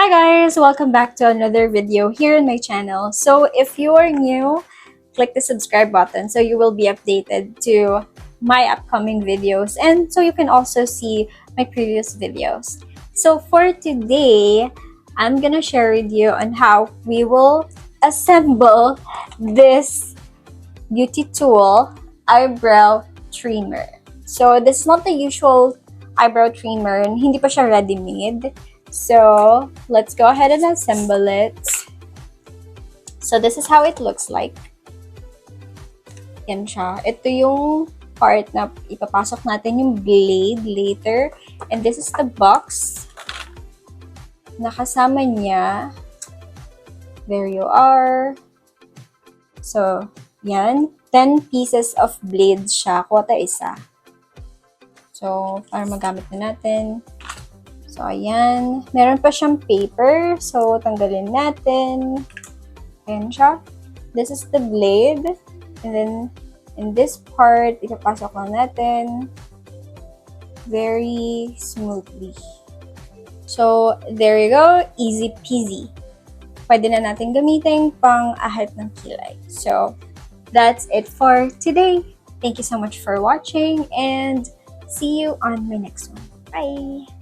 Hi guys! Welcome back to another video here on my channel. So if you are new, click the subscribe button so you will be updated to my upcoming videos and so you can also see my previous videos. So for today, I'm gonna share with you on how we will assemble this beauty tool eyebrow trimmer. So this is not the usual eyebrow trimmer, hindi pa siya ready-made. So let's go ahead and assemble it. So this is how it looks like. Yan siya. Ito yung part na ipapasok natin yung blade later. And this is the box. Nakasama niya. There you are. So, yan. 10 pieces of blade siya. Kuwata isa. So, para magamit na natin. So, ayan. Meron pa siyang paper. So, tanggalin natin. Ayan siya. This is the blade. And then, in this part, ipapasok lang natin. Very smoothly. So, there you go. Easy peasy. Pwede na natin gamitin pang ahit ng kilay. So, that's it for today. Thank you so much for watching and see you on my next one. Bye!